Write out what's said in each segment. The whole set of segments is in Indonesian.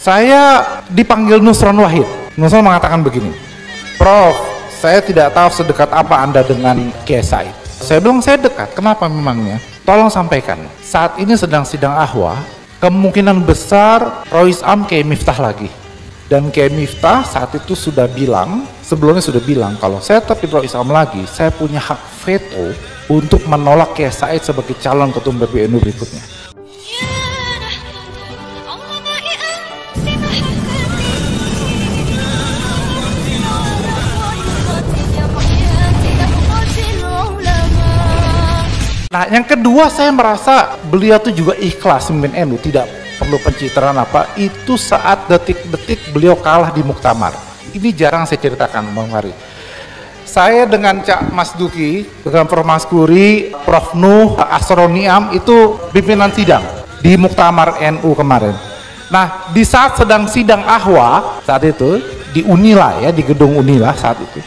Saya dipanggil Nusron Wahid. Nusron mengatakan begini, Prof, saya tidak tahu sedekat apa Anda dengan Kiai Said. Saya bilang saya dekat, kenapa memangnya? Tolong sampaikan, saat ini sedang sidang ahwa, kemungkinan besar Rois Am Kiai Miftah lagi. Dan Kiai Miftah saat itu sudah bilang, sebelumnya sudah bilang, kalau saya tetap Rois Am lagi, saya punya hak veto untuk menolak Kiai Said sebagai calon ketua PBNU berikutnya. Nah, yang kedua saya merasa beliau tuh juga ikhlas memimpin NU, tidak perlu pencitraan apa. Itu saat detik-detik beliau kalah di Muktamar. Ini jarang saya ceritakan, Bang Fahri. Saya dengan Cak Mas Duki, dengan Prof Maskuri, Prof Nuh, Asroniam itu pimpinan sidang di Muktamar NU kemarin. Nah, di saat sedang sidang ahwa saat itu di Unila ya, di gedung Unila saat itu,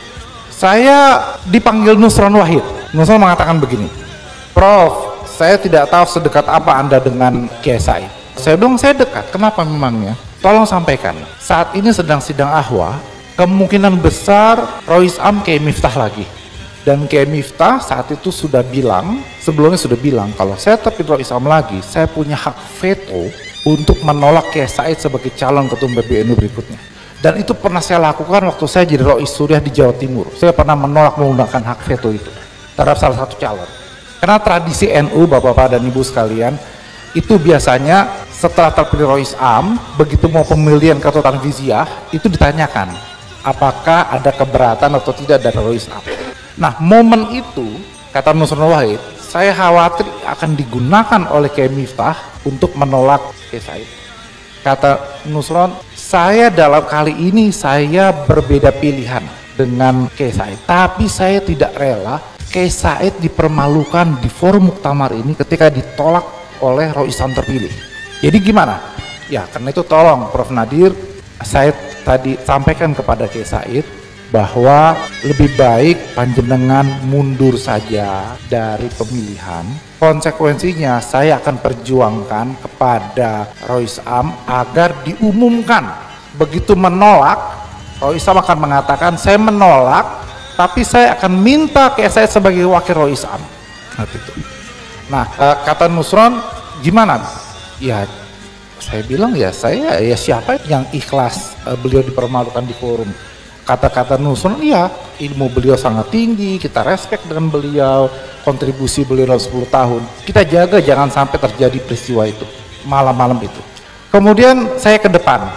saya dipanggil Nusron Wahid. Nusron mengatakan begini, Prof, saya tidak tahu sedekat apa Anda dengan Kiai Said. Saya bilang saya dekat, kenapa memangnya? Tolong sampaikan, saat ini sedang sidang ahwa, kemungkinan besar Rois Am Kiai Miftah lagi. Dan Kiai Miftah saat itu sudah bilang, sebelumnya sudah bilang, kalau saya tetap Rois Am lagi, saya punya hak veto untuk menolak Kiai Said sebagai calon ketua PBNU berikutnya. Dan itu pernah saya lakukan waktu saya jadi Rois Suriah di Jawa Timur. Saya pernah menolak menggunakan hak veto itu terhadap salah satu calon. Karena tradisi NU, Bapak-Bapak dan Ibu sekalian, itu biasanya setelah terpilih Rois Am, begitu mau pemilihan ketua Tanfiziah, itu ditanyakan, apakah ada keberatan atau tidak dari Rois Am. Nah, momen itu, kata Nusron Wahid, saya khawatir akan digunakan oleh Kiai Miftah untuk menolak Kiai Said. Kata Nusron, saya dalam kali ini saya berbeda pilihan dengan Kiai Said, tapi saya tidak rela Kiai Said dipermalukan di forum Muktamar ini ketika ditolak oleh Rois Am terpilih. Jadi gimana? Ya karena itu tolong Prof Nadir, saya tadi sampaikan kepada Kiai Said bahwa lebih baik panjenengan mundur saja dari pemilihan. Konsekuensinya saya akan perjuangkan kepada Rois Am agar diumumkan. Begitu menolak, Rois Am akan mengatakan saya menolak, tapi saya akan minta Kiai Said sebagai wakil Rois Am. Nah, kata Nusron, gimana? Ya, saya bilang ya saya ya siapa yang ikhlas beliau dipermalukan di forum. Kata-kata Nusron, iya ilmu beliau sangat tinggi, kita respect dengan beliau, kontribusi beliau dalam 10 tahun. Kita jaga jangan sampai terjadi peristiwa itu, malam-malam itu. Kemudian saya ke depan,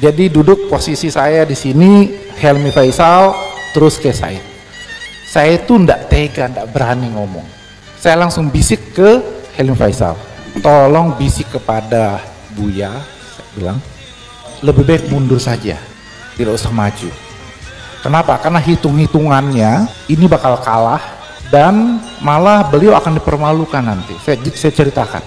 jadi duduk posisi saya di sini, Helmi Faisal, terus Kiai Said. Saya itu ndak tega, ndak berani ngomong. Saya langsung bisik ke Helmi Faisal, tolong bisik kepada Buya, saya bilang, lebih baik mundur saja, tidak usah maju. Kenapa? Karena hitung-hitungannya ini bakal kalah dan malah beliau akan dipermalukan nanti. Saya ceritakan.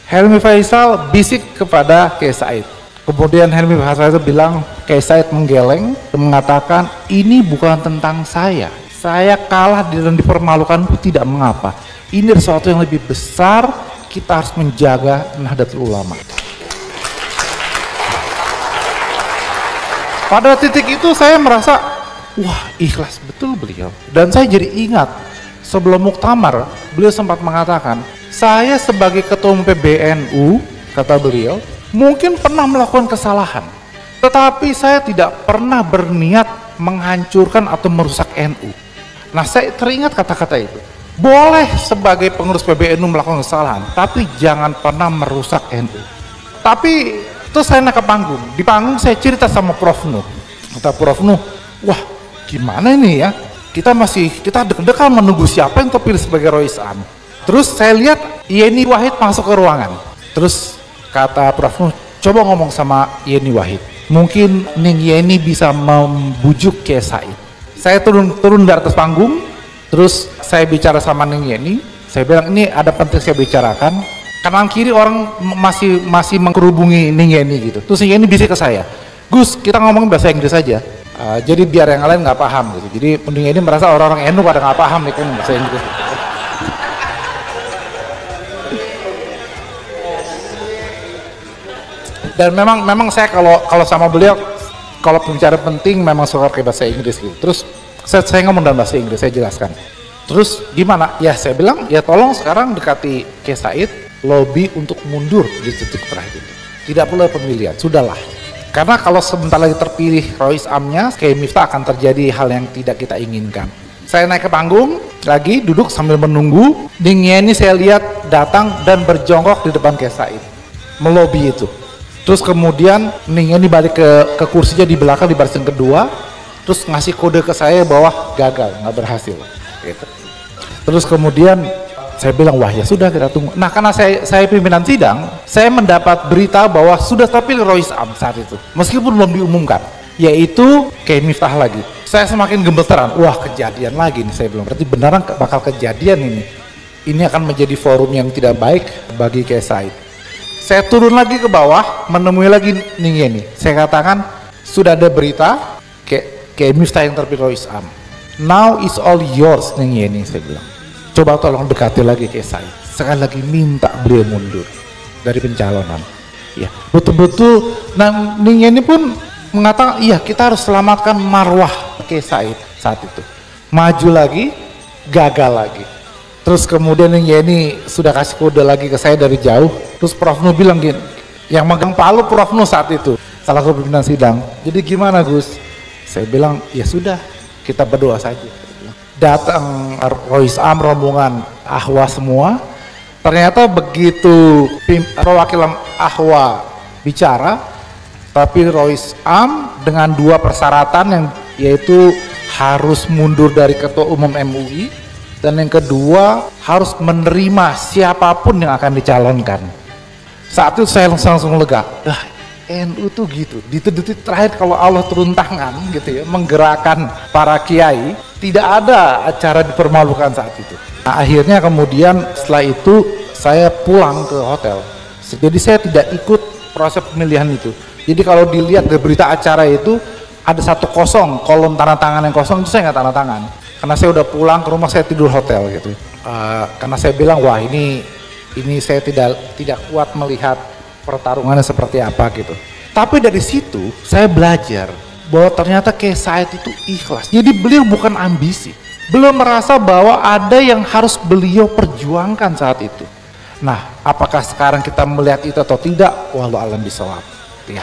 Helmi Faisal bisik kepada Kiai Said. Kemudian Helmi Faisal itu bilang, Kiai Said menggeleng dan mengatakan, ini bukan tentang saya kalah dan dipermalukan itu tidak mengapa, ini sesuatu yang lebih besar, kita harus menjaga Nahdlatul Ulama. Pada titik itu saya merasa, wah ikhlas betul beliau. Dan saya jadi ingat, sebelum Muktamar, beliau sempat mengatakan, saya sebagai ketua umum PBNU, kata beliau, mungkin pernah melakukan kesalahan, tetapi saya tidak pernah berniat menghancurkan atau merusak NU. Nah, saya teringat kata-kata itu. Boleh sebagai pengurus PBNU melakukan kesalahan, tapi jangan pernah merusak NU. Tapi terus saya naik ke panggung. Di panggung saya cerita sama Prof Nuh. Kata Prof Nuh, wah gimana ini ya? Kita deg-degan menunggu siapa yang terpilih sebagai Rois Am. Terus saya lihat Yeni Wahid masuk ke ruangan. Terus kata Prof Nuh, coba ngomong sama Yeni Wahid. Mungkin Ning Yeni bisa membujuk Kiai Said. Saya turun dari atas panggung, terus saya bicara sama Ning Yeni. Saya bilang ini ada penting saya bicarakan. Kanan kiri orang masih mengkerubungi Ning Yeni gitu. Terus Ning Yeni bisik ke saya, Gus kita ngomong bahasa Inggris saja. Jadi biar yang lain nggak paham gitu. Jadi Ning Yeni merasa orang-orang NU pada nggak paham nih kan bahasa Inggris. Dan memang saya kalau sama beliau, kalau pembicara penting memang suka pakai bahasa Inggris gitu. Terus saya ngomong dalam bahasa Inggris, saya jelaskan. Terus gimana? Ya saya bilang, ya tolong sekarang dekati Kiai Said, lobby untuk mundur di titik terakhir itu. Tidak perlu pemilihan, sudahlah. Karena kalau sebentar lagi terpilih Rois Amnya, Kiai Miftah akan terjadi hal yang tidak kita inginkan. Saya naik ke panggung, lagi duduk sambil menunggu. Dingin ini saya lihat datang dan berjongkok di depan Kiai Said, melobi itu. Terus kemudian Ning ini balik ke kursinya di belakang di barisan kedua, terus ngasih kode ke saya bahwa gagal, nggak berhasil. Gitu. Terus kemudian saya bilang, wah ya sudah kita tunggu. Nah karena saya pimpinan sidang, saya mendapat berita bahwa sudah terpilih Rois Am saat itu, meskipun belum diumumkan, yaitu Kiai Miftah lagi. Saya semakin gemeteran, wah kejadian lagi nih, saya bilang, berarti beneran bakal kejadian ini. Ini akan menjadi forum yang tidak baik bagi Kiai Said. Saya turun lagi ke bawah, menemui lagi Ning Yeni. Saya katakan, sudah ada berita Kiai Miftah yang terpilih Rois Am. Now is all yours Ning Yeni, saya bilang. Coba tolong dekati lagi Kiai Said. Sekali lagi minta beliau mundur dari pencalonan. Ya, betul-betul. Nah, Ning Yeni pun mengatakan, iya kita harus selamatkan marwah Kiai Said saat itu. Maju lagi, gagal lagi. Terus kemudian Ning Yeni sudah kasih kode lagi ke saya dari jauh. Terus Prof Nu bilang gini, yang megang palu Prof Nu saat itu, salah satu pimpinan sidang. Jadi gimana Gus? Saya bilang, ya sudah, kita berdoa saja. Datang Rois Am, rombongan Ahwa semua. Ternyata begitu perwakilan Ahwa bicara, tapi Rois Am dengan dua persyaratan, yang yaitu harus mundur dari ketua umum MUI, dan yang kedua harus menerima siapapun yang akan dicalonkan. Saat itu saya langsung lega. NU tuh gitu, di detik terakhir kalau Allah turun tangan gitu ya, menggerakkan para kiai, tidak ada acara dipermalukan saat itu. Nah, akhirnya kemudian setelah itu saya pulang ke hotel. Jadi saya tidak ikut proses pemilihan itu. Jadi kalau dilihat dari berita acara itu ada 1-0, kolom tanda tangan yang kosong, itu saya nggak tanda tangan. Karena saya udah pulang ke rumah, saya tidur hotel gitu. Karena saya bilang, wah ini saya tidak kuat melihat pertarungannya seperti apa gitu. Tapi dari situ saya belajar bahwa ternyata Kiai Said itu ikhlas. Jadi beliau bukan ambisi, beliau merasa bahwa ada yang harus beliau perjuangkan saat itu. Nah, apakah sekarang kita melihat itu atau tidak? Wallahu a'lam bishawab. Ya.